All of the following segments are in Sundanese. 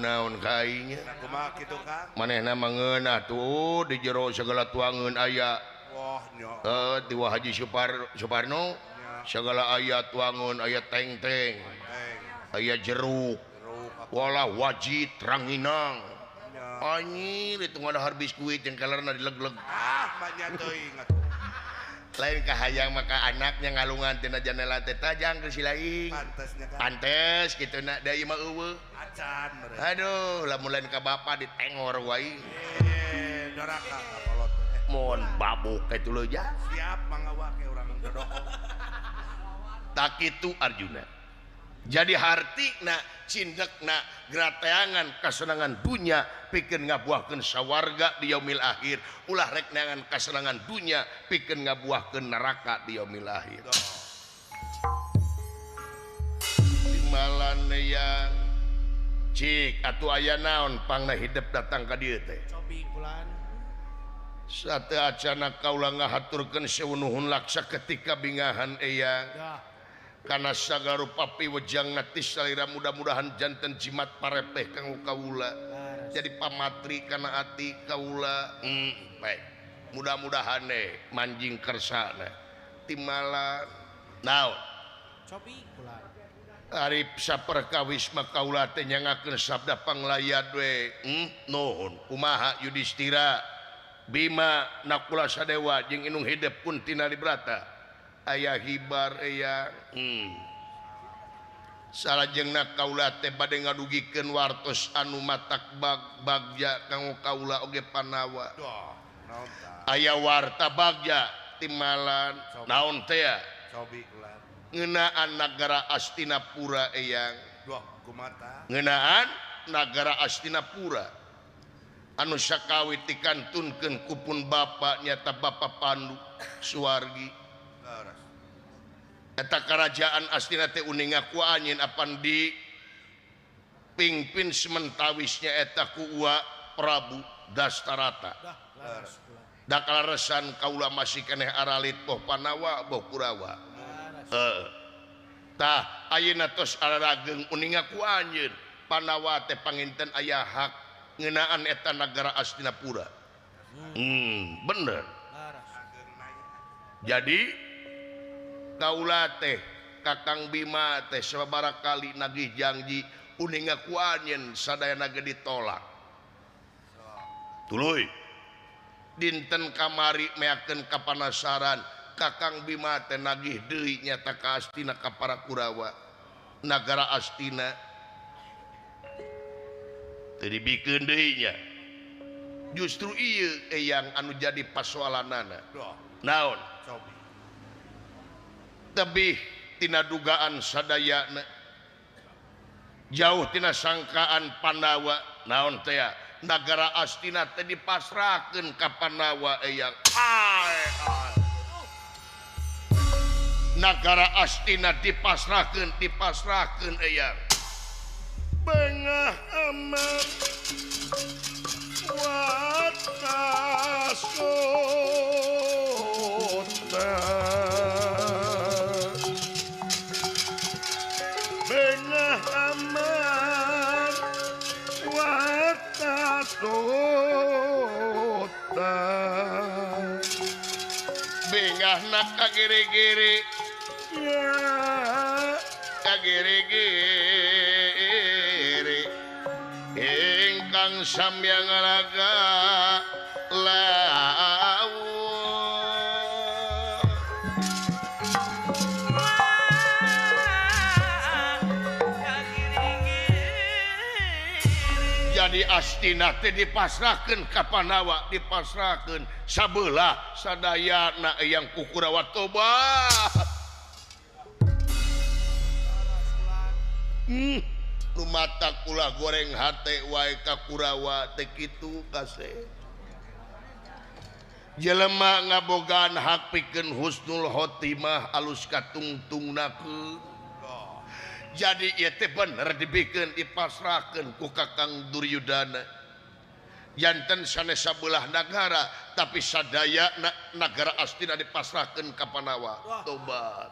penaon kainya kumaha kitu Kang manehna mangeunah tuh di jero segala tuangeun aya wah nya di Haji Suparno segala aya tuangeun aya teng-teng aya jeruk wala wajit ranginang anjir itu ngadahar biskuit yang kalarna dileg-leg banyak teuing lain kahayang maka anaknya ngalungan tina janela teh tajang ke silaing pantesnya Kang pantes gitu nak da ieu mah eueuh acan mere aduh lamun lain ka bapa ditengor wae doraka kapolot mohon babuk kitu leuh ja siap mangga wake urang dodoko tak kitu Arjuna jadi hartina cindekna gerateangan kasenangan dunya pikeun ngabuahkeun sawarga di yaumil akhir ulah rek neangan kasenangan dunya pikeun ngabuahkeun neraka di yaumil akhir timbalane yang cik atuh aya naon pangna hidup datang ka dieu teh cobi pulan sate acana kaula ngahaturkeun seunuhun laksa ketika bingahan eyang karena sagala rupa piwejang natis salira mudah-mudahan janten jimat parepeh kanggo kaula jadi pamatri kana ati kaula baik mudah-mudahan manjing kersana timala naon cobi pulan arip saperkawis mah kaula teh nyangakeun sabda panglayad we nuhun kumaha Yudhistira Bima nakula sadewa jeung inung hidup pun tina librata ayah hibar aya salajengna kaula teh bade ngadugikeun wartos anu matak bagja kanggo kaula oge panawa aya warta bagja timalan naon teh cobi ulah ngeunaan nagara Astinapura eyang duh kumata ngeunaan nagara Astinapura anu sakawit dikantunkeun ku pun bapa nyata Bapa Pandu Suwargi eta kerajaan Astina teh uninga ku anjeun apan di pingpin sementawisnya eta ku Uwa Prabu Dastarata da kalaresan kaula masih keneh aralit boh Panawa boh Kurawa tah ayeuna tos ararageng uninga ku anjeun Panawa teh panginten aya hak ngeunaan eta nagara Astinapura bener jadi kaula teh Kakang Bima teh sababaraha kali nagih janji uning ngaku anjeun sadayana ge ditolak tuluy dinten kamari meakeun kapanasaran Kakang Bima teh nagih deui nyata ka Astina ka para Kurawa nagara Astina teu dibikeun deui nya justru ieu eyang anu jadi pasoalanana naon cobi tebih tina dugaan sadayana jauh tina sangkaan Pandawa naon teh nagara Astina teh dipasrahkeun ka Pandawa eyang nagara Astina dipasrahkeun eyang bengah amar watasota bengah amar watasota bengah nak kagere-gere ya kagere-gere ingkang samyang raga lawu jadi Astina teh dipasrahkeun ka Pandawa dipasrahkeun sabelah sadayana yang ku Kurawa tobat lumata kula goreng hate wae ka Kurawa teh kitu kase jelema ngabogaan hak pikeun husnul khotimah alus katungtungnakeun jadi ieu teh bener dibikeun dipasrahkeun ku Kakang Duryudana janten sanes sabelah negara tapi sadaya nagara Astina dipasrahkeun ka Pandawa tobat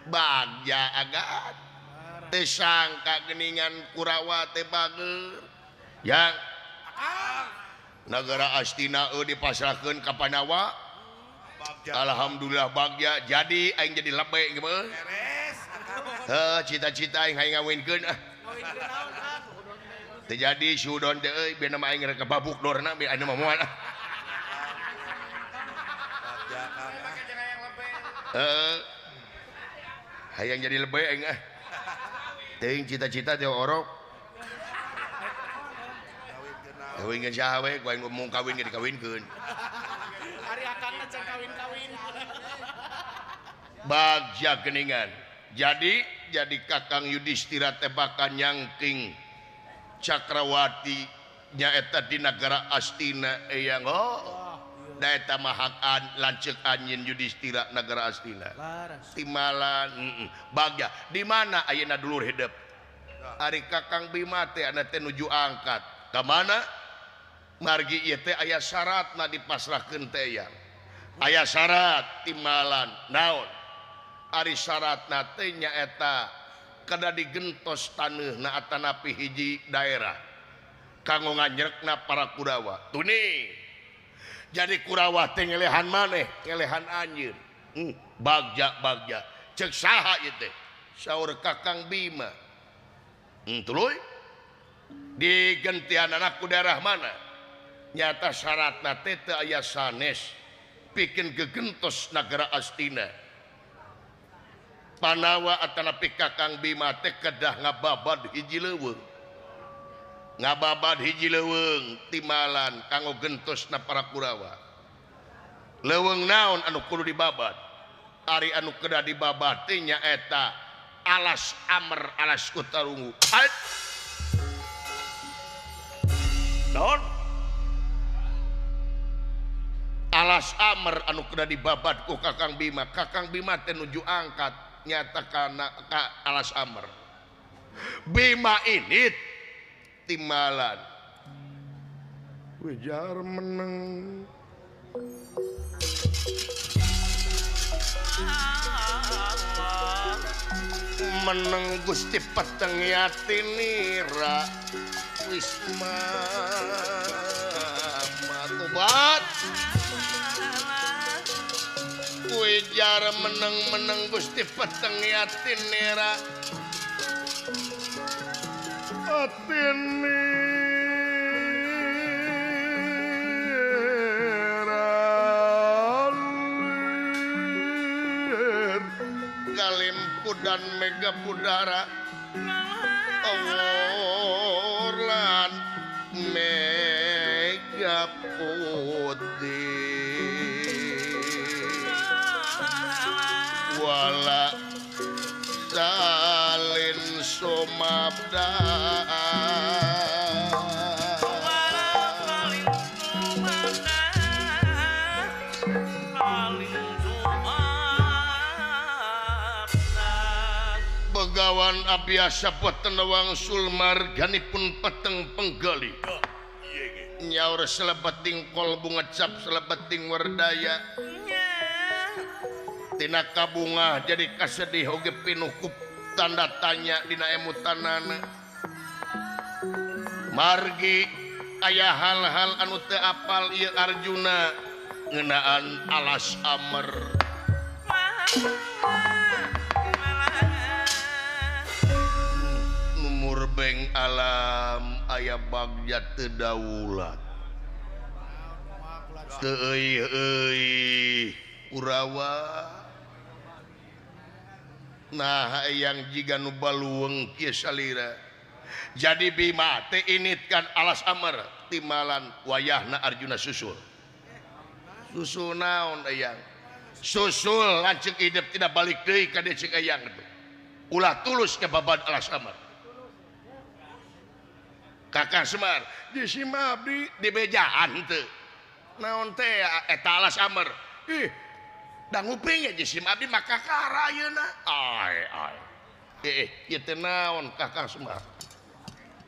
bagja agan teu sangka geningan Kurawa teh bager yang negara Astina dipasrahkeun ka Panawa. Alhamdulillah bagja jadi aing jadi lebe gimana? Beres. Cita-cita aing hayang ngawinkeun teu jadi sudon teh euy beuna mah aing rek babuk dorna be anu mah moal. Bagja Kang. Hayang jadi lebe aing teuing cita-cita teh orok kawin saha we ku aing ngomong kawin ge dikawinkeun. Hari akan can kawin-kawin. Bagja geningan jadi Kakang Yudhistira teh bakal nyangking Cakrawati nyaeta di negara Astina eyang da eta mah hak lanceuk anjeun Yudhistira negara Astina Laras. timalan bagja di mana ayeuna dulur hidup ari Kakang Bima teh anu teh nuju angkat ka mana margi ieu teh aya syaratna dipasrahkeun teh yang aya syarat timalan naon ari syaratna teh nyaeta kada digentos taneuna atanapi hiji daerah kanggo nganyrekna para Kurawa tuni jadi Kurawa teh ngelehan maneh ngelehan anjeun bagja ceuk saha ieu teh saur Kakang Bima tuluy digentian anak ku daerah mana nyata syaratna teh teu aya sanes pikeun gegentos negara Astina Panawa atanapi Kakang Bima teh kedah ngababad hiji leuweung timalan kanggo gentosna para Kurawa leuweung naon anu kudu dibabad ari anu kedah dibabad teh nyaeta alas Amer alas Kutarungu naon alas Amer anu kedah dibabad ku Kakang Bima teh nuju angkat nyata kana ka alas Amer Bima ini timalan Wijar meneng Gusti Peteng Yatinira Wisma matubat Wijar meneng Gusti Peteng Yatinira Galimpu dan Mega Budara Orlan Mega Putih wala salin somabda Begawan abiasa petenawang sulmar ganipun peteng penggali nyaur selebeting kol bunga cap selebeting werdaya tina kabunga jadi kasedih oge pinukup tanda tanya dina emutanana margi aya hal-hal anu teu apal ieu Arjuna ngeunaan alas Amer numur beng alam aya bagja teu daulat teu euy Kurawa nah yang jiga nu baluweung kieu salira jadi Bima teh initkan alas Amer timalan wayahna Arjuna susul naon eyang susul lanceuk hidup tidak balik deui ka dieu cek eyang itu ulah tulus ngababad alas Amer Kakang Semar di Sima abdi di bejaan teu naon teh eta alas Amer ih da nguping ya Sim abdi mah kakara ayeuna ai ieu teh naon Kakang Semar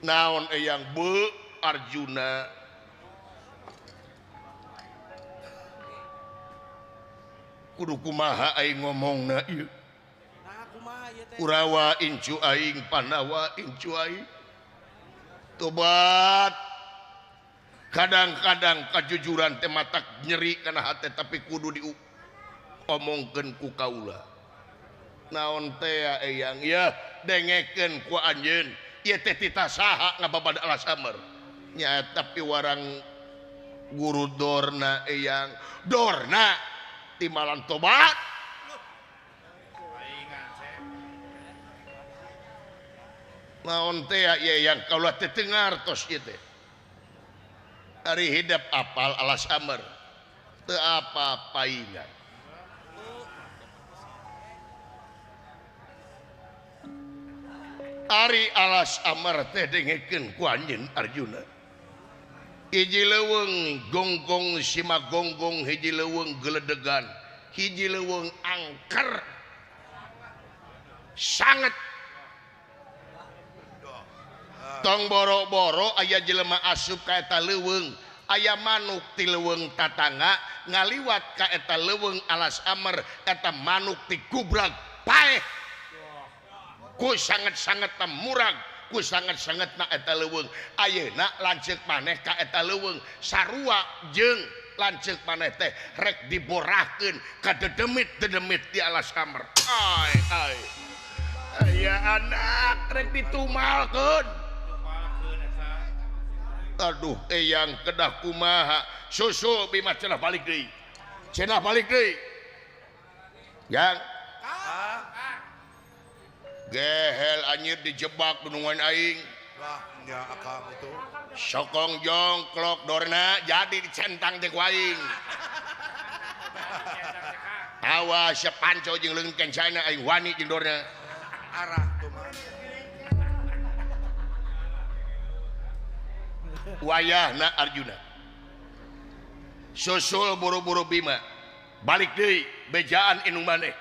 naon eyang beu Arjuna kudu kumaha aing ngomongna ieu Urawa incu aing panawa incu aing tobat kadang-kadang kejujuran teh matak nyeri kana hate tapi kudu diomongkeun ku kaula naon teh ya eyang ya dengekeun ku anjeun ieu teh tita saha ngababad alas amar nya tapi warang guru dorna eyang dorna timalan tobat naon teh ya yang kaula teh teu ngartos ieu teh ari hidup apal alas amar teu apa-paingan ari alas amar teh dengekeun ku anjeun Arjuna hiji leuweung gonggong sima gonggong hiji leuweung geledegan hiji leuweung angker sangat tong boro-boro aya jelema asup ka eta leuweung aya manuk ti leuweung tatangga ngaliwat ka eta leuweung alas amar eta manuk ti gubrag paeh ku sangat-sangat murag ku sangat-sangatna eta leuweung ayeuna lanceuk maneh ka eta leuweung sarua jeung lanceuk maneh teh rek diborahkeun ka dedemit-dedemit di alas amar ai aya anak rek ditumalkeun aduh eyang kedah kumaha susu bima cenah balik deui yang gehel anjir dijebak dunungan aing Wah, nya akang itu. sokong jongklok dorna jadi dicentang teh ku aing awas panco jeung leungeun kencana aing wani jeung dorna Arah tuh mah. wayahna Arjuna susul buru-buru bima balik deui bejaan inung maneh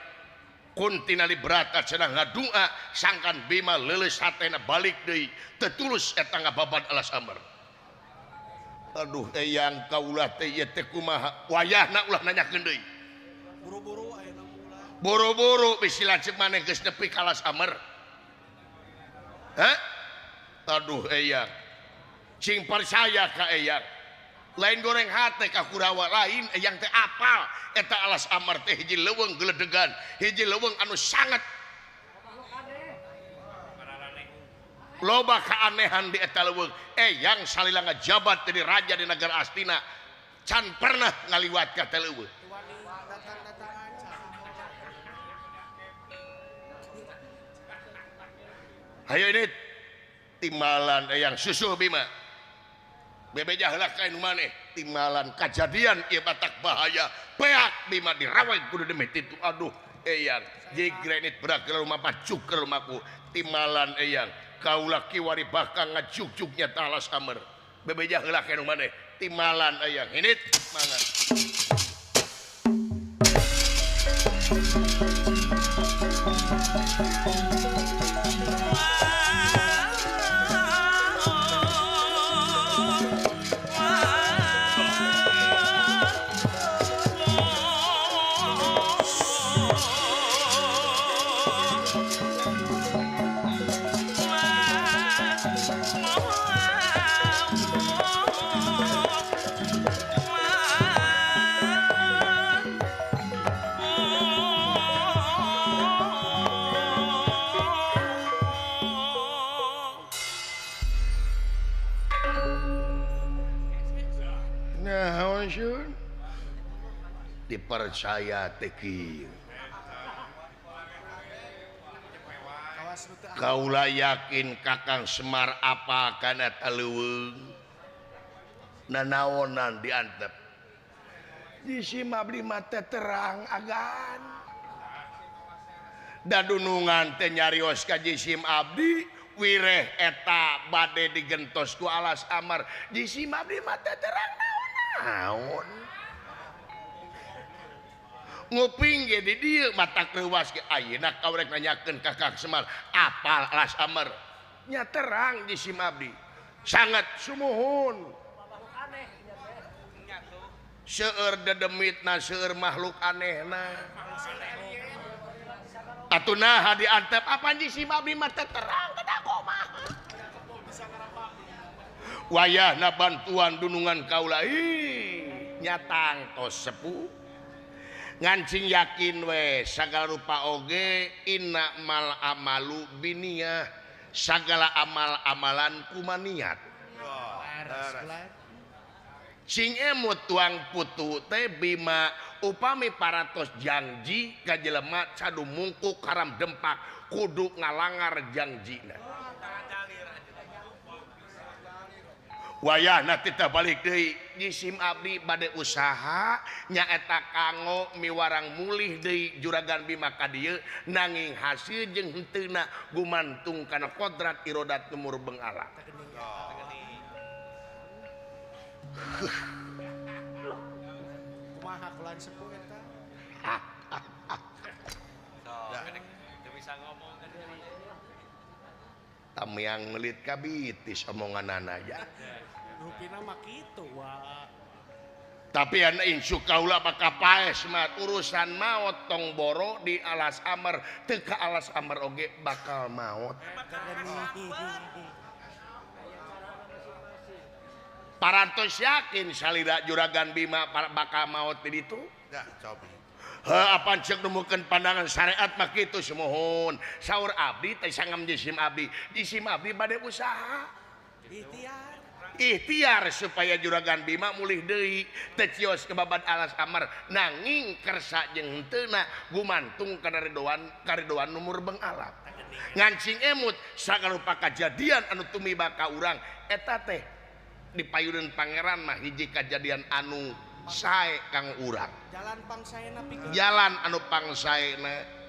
kuntinali berata cenah ngadua sangkan bima leuleus hatena balik deui tetulus eta ngababad alas amar aduh eyang kaulah teh ieu teh kumaha wayahna ulah nanyakeun deui Buru-buru ayeuna ulah. buru-buru bisi lanceuk maneh geus nepi ka alas amar aduh eyang cing percaya ka eyang lain goreng hate ka Kurawa lain eyang teh apal eta alas amar teh hiji leuweung geledegan hiji leuweung anu sangat loba keanehan di eta leuweung eyang salila ngajabat jadi raja di negara Astina can pernah ngaliwat ka teh leuweung hayo ini timalan eyang susul bima bebeja heula ka anu maneh timalan kajadian ieu batak bahaya peak bima dirawai kudu demit itu aduh eyang jegrenit berak ke rumah pacuk ke rumahku timalan eyang kaula kiwari bakal ngajuk-juknya talas amar bebeja heula ka anu maneh timalan eyang ini mangan dipercaya teki kaula yakin Kakang Semar apa kana taleuweung nanaonan diantep di simabli mata terang agan dadunungan teh nyarios ka jisim abdi wireh eta bade digentos ku alas amar jisim abdi mata terang naon nguping ge di dieu mata kreuwas ge ayeuna kaurek nanyakeun ka Kakang Semar apal alas amar nya terang jisim abdi sangat sumuhun seueur dedemitna seueur makhluk anehna atuh naha diantep apa anjing si abdi mah teu terang kada kumaha wayahna bantuan dunungan kaula nyatang tos sepuh ngancing yakin we sagala rupa oge inna mal amalu biniyah sagala amal-amalan kumaniat sing emut tuang putu teh bima upami paratos janji ka jelema cadu mungkuk karam dempak kudu ngalangar janjina wayahna tita balik deui jisim abdi bade usaha nyaeta kanggo miwarang mulih deui juragan bima ka dieu nanging hasil jeung heuteuna gumantung kana kodrat irodat numur beungala kumaha kulan sepuh eta tamiang ngelit kabitis omonganana ya rupina mah kitu wa tapi anak insyu kaula bakal paes mah urusan maot tong boro di alas amar teka alas amar oge bakal maot parantos yakin salira juragan bima bakal maot di ditu ya cobi apa cek nemukeun pandangan syariat mah kitu semohon saur abdi teh sangam jisim abdi bade usaha ikhtiar supaya juragan bima mulih deui teu cios ke babad alas amar nanging kersa jeung heuteuna gumantung kana karidoan numur beungala ngancing emut sagarupa kajadian anu tumiba ka urang eta teh dipayureun pangeran mah hiji kajadian anu sae kang urang jalan pangsaena pikeun jalan anu pangsaena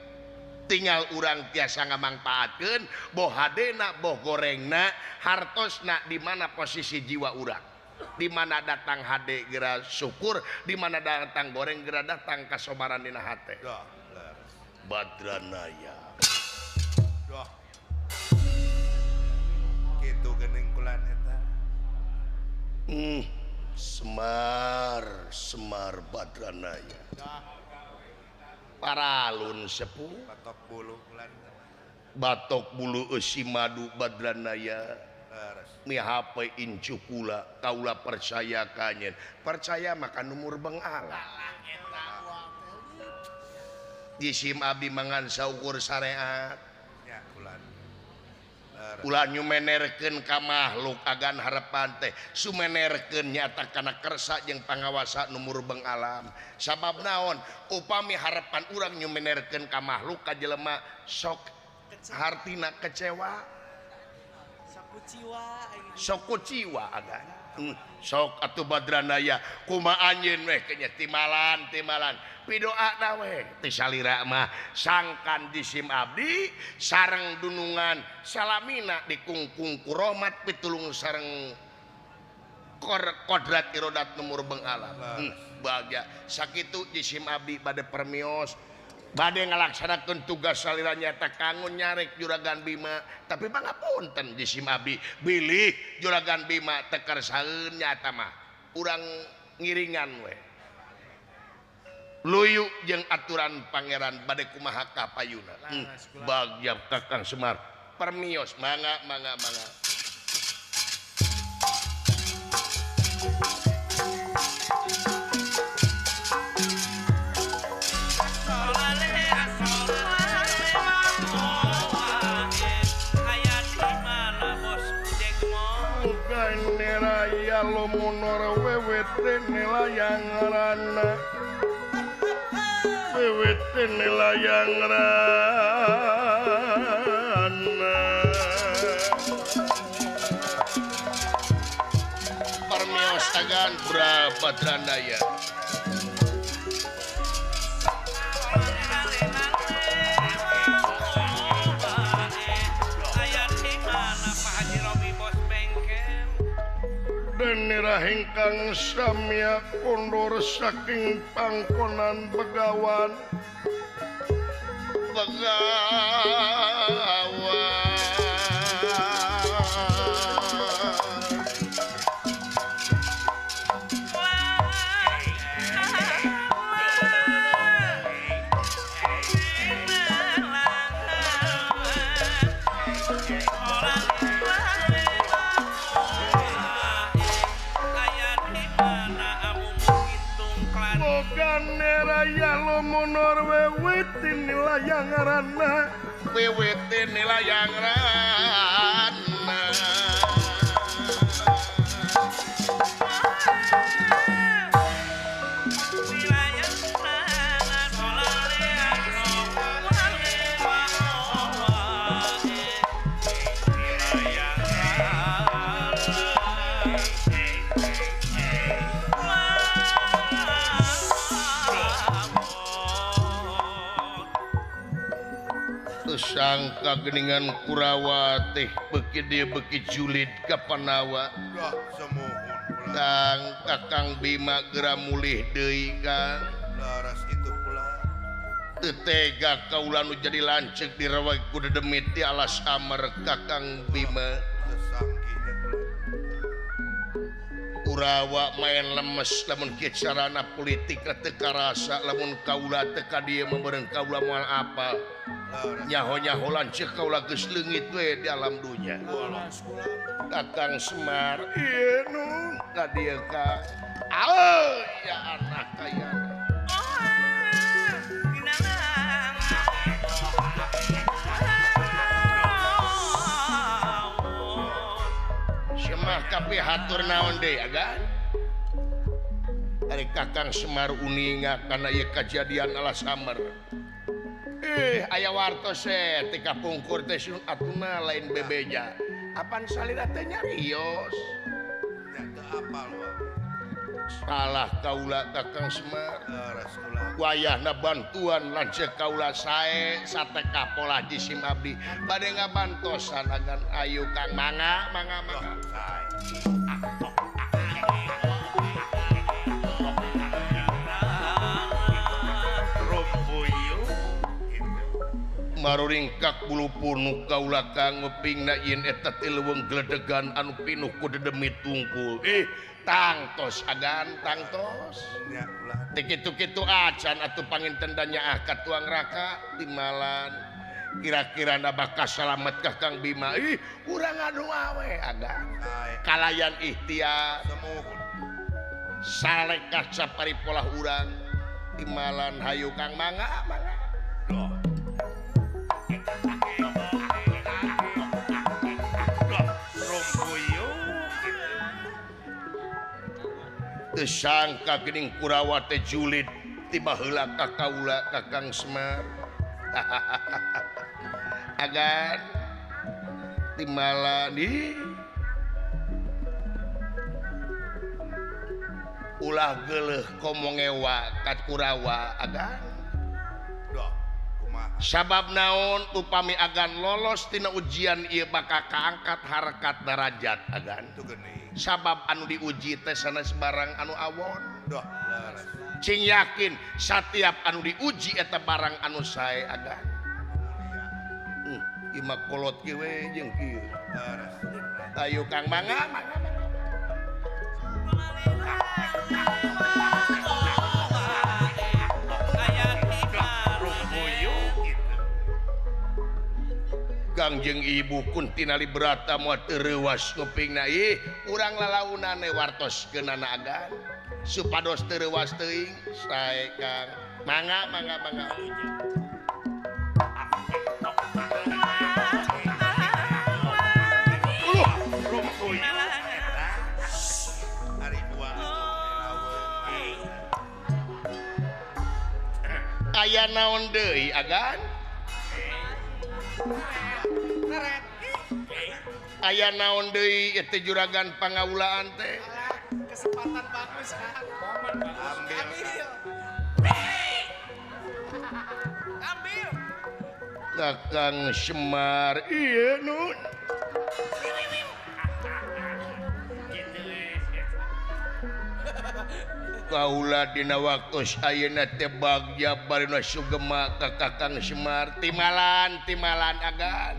tinggal urang tiasa ngamangpaatkeun boh hadena boh gorengna hartosna di mana posisi jiwa urang di mana datang hade geura syukur di mana datang goreng geura datang kasobaran dina hate Badranaya kitu geuning kulan eta Semar Badranaya paralun sepuh batok bulu kulan batok bulu eusi madu Badranaya mihape incu kula kaula percaya kanyen percaya maka numur beungala jisim abdi mangan saukur syariat ya kulan ulah nyumenerkeun ka makhluk agan harapan teh sumenerkeun nyata kana kersa jeung pangawasa numur beung alam sabab naon upami harapan urang nyumenerkeun ka makhluk ka jelema sok hartina kecewa sok kuciwa agan sok atuh Badranaya kumaha anjeun weh nya timalan pidoana we teh salira mah sangkan jisim abdi sareng dunungan salamina dikungkung ku rahmat pitulung sareng kodrat irodat numur beung alam bahagia sakitu jisim abdi bade permios bade ngalaksanakeun tugas salira nyata kanggo nyarek juragan bima tapi pangapunten jisim abdi bilih juragan bima teu kersaeun nyata mah urang ngiringan we luyu jeung aturan pangeran bade kumaha kapayuna bahagia Kakang Semar permios mangga Raya lomonor wewete nelayang rana wewete nelayang rana permios agan Badranaya Denira hingkang samya kondor saking pangkonan begawan aya lomonor wewitin nilayang ngaranna wewitin nilayang ngaranna sangka geningan Kurawa teh beki dia beki julid ka Panawa Dah semuhun ulah. Kang Kakang Bima gera mulih deui Kang Laras itu pula. teu tega kaula nu jadi lancek dirawag ku dedemit di alas amar Kakang Bima Sesangkinya pula. Kurawa main lemes lamun kieu carana politik teu karasa lamun kaula teu ka dieu membeureung kaula moal apal Laras. nyaho-nyaho lancek kaula geus leungit we di alam dunya Alas kulan. Kakang Semar ieu nun ka dieu ka ya anak kaya Semah kape hatur naon deui agan Ari Kakang Semar uninga kana ieu kajadian alas amar aya wartos ti kapungkur teh sun atuna lain bebeja apan salira teh nyarios Nya teu apal wah. salah kaula Kakang Semar Laras ulah. wayahna bantuan lanceuk kaula sae sateka pola jisim abdi bade ngabantosan agan ayu Kang mangga Say. Rumpuyu. maruringkak bulu punu kaula Kang ngepingna yen eta teh leuweung gledegan anu pinuh ku dedemit tungkul tangtos agan tangtos Nya ulah. teh kitu-kitu acan atuh panginten da nyaah ka tuang raka timalan kira-kira na bakal salamet ka Kang Bima urang anu awe agan Say. kalayan ikhtiar Semuhun. salekah sapari pola urang timalan hayu Kang mangga Doh. Rumpuyu. teu sangka geuning Kurawa teh julid tiba heula ka kaula Kakang Semar agan timalan ulah geuleuh komo ngewa ka Kurawa agan Doh. Kumaha. sabab naon upami agan lolos tina ujian ieu bakal kaangkat harkat derajat agan Itu geuning. sabab anu diuji teh sanes barang anu awon Doh. Laras. cing yakin setiap anu diuji eta barang anu sae agan ima kolot kieu we jeung kieu Laras. ayo Kang mangga Rumpuyu gitu. Kang jeung Ibu Kuntinali Brata moal teu reuwas ngupingna urang lalaunane wartoskeunana agan supados teu reuwas teuing sae Kang mangga Rumpuyu. Ari buah. aya naon deui agan aya naon deui teh juragan pangaulaan teh Kesempatan bagus kan. Momen bagus. Ambil. Kakang Semar ieu nun kaula dina waktos ayeuna teh bagja barina sugema ka Kakang Semar timalan agan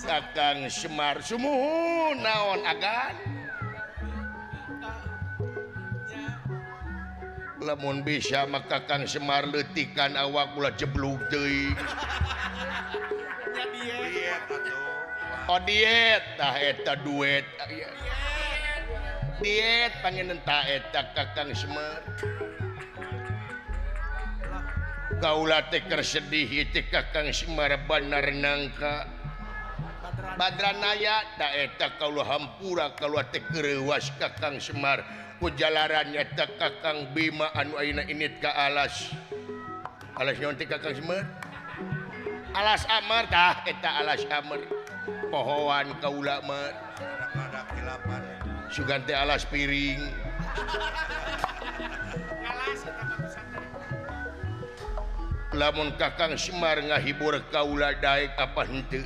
Kakang Semar sumuhun naon agan lamun bisa mah Kakang Semar leutikan awak ulah jeblug teuing Ya dia. Diet atuh. oh diet tah eta duet diet pengen eta Kakang Semar kaula teh keur sedih teh Kakang Semar bener nangka Badranaya da eta kaula hampura kaula teh kreuwas Kakang Semar ku jalarannya teh Kakang Bima anu ayeuna init ka alas nyaon teh Kakang Semar alas Amar tah eta alas Amar pohoan kaula mah ada kilapan sugan teh alas piring Alas eta bagusan. lamun Kakang Semar ngahibur kaula daek apa henteu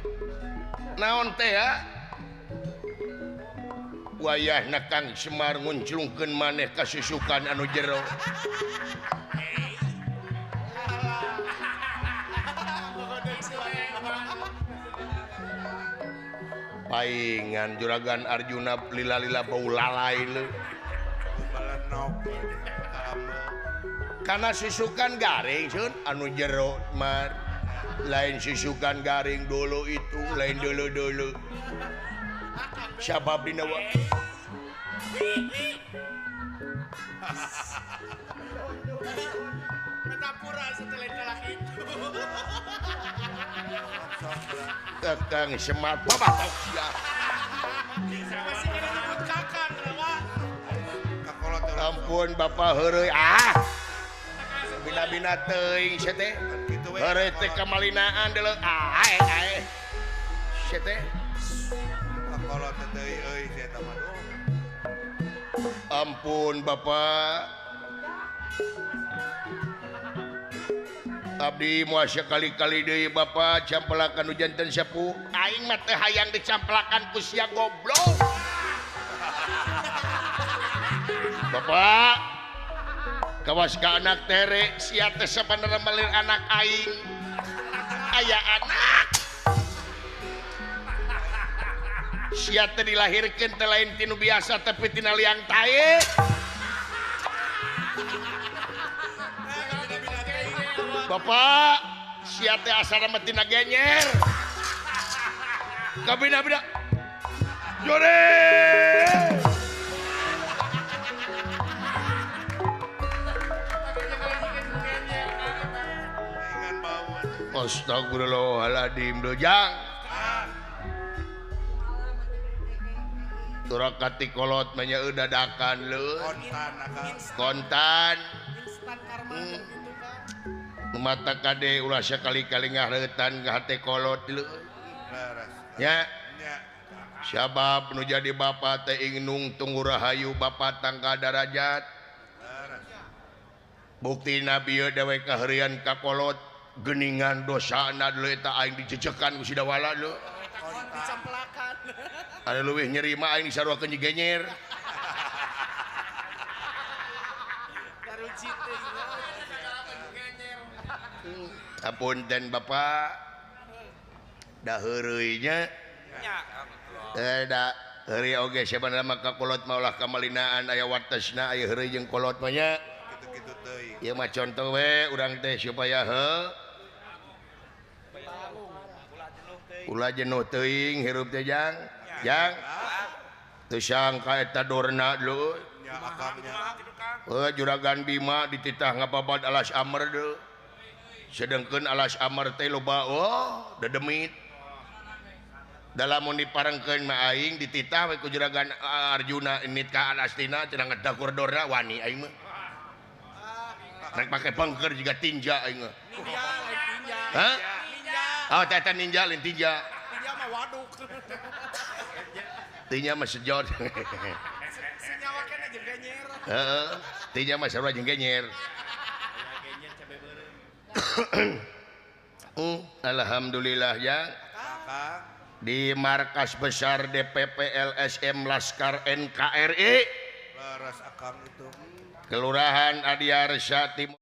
naon teh ya wayahna Kang Semar ngunclungkeun maneh kasusukan anu jero paingan juragan Arjuna lila-lila bau lalai lu balenok kamu karena susukan garing sun anu jero Mar lain susukan garing dulu itu lain dulu sabab dina wa Metapura setelah kalah itu. Kakang Semar babatok sia Masih kena nyebut Kakang kenapa? kakolot ampun Bapak heureuy bina-bina teuing sia teh gitu we heureuy teh kamalinaan deuleu ae sia teh kakolot teh euy saya tamah ampun Bapak abdi moal sekali-kali deui Bapak camplakan nu janten sapu aing mah teu hayang dicamplakan ku sia goblok Bapak kawas ka anak tere sia teh sabenerna melir anak aing aya anak sia teh dilahirkeun teh lain tinu biasa tapi tina liang tae Bapak sia teh asana mah tina genyer kabina-bina jore ingan bau astagfirullahaladzim dojang turakati kolot manya dadakan lu kontan akan kontan Instan karma gitu kan. mata kade ulah sekali-kali ngahreutan ka hate kolot lu leres nya nya sabab nu jadi bapa teh ing nung tunggu rahayu bapa tangga darajat leres bukti nabi dewe kaherian ka kolot geningan dosana deuleu eta aing dicejekan ku sidawala lu Dicamplakan. anu leuwih nyeri mah aing disaruakeun jigenyer Karuci teh. apunten Bapak da heureuy nya da heureuy oge sabanana mah ka kolot mah ulah kamalinaan aya watesna aya heureuy jeung kolot mah nya gitu-gitu teuing ieu mah contoh we urang teh supaya ulah jenuh teuing hirup teh jang teu sangka eta dorna lu nya akangnya juragan Bima dititah ngababad alas Amr deui sedengkeun alas Amr teh loba dedemit dalamun diparengkeun mah aing dititah we ku juragan Arjuna init ka alastina cenah ngedakur dorna wani aing mah rek make pangker jiga tinja aing mah Ninja lain tinja. hah Ninja. oh teh ninja lain tinja Tinja mah waduk. tinja mah sejot Senyawa kena jeung genyer. heeh tinja mah sarua jeung genyer alhamdulillah ya kakak di markas besar DPP LSM Laskar NKRI leres akang itu Kelurahan Adiarsa Timur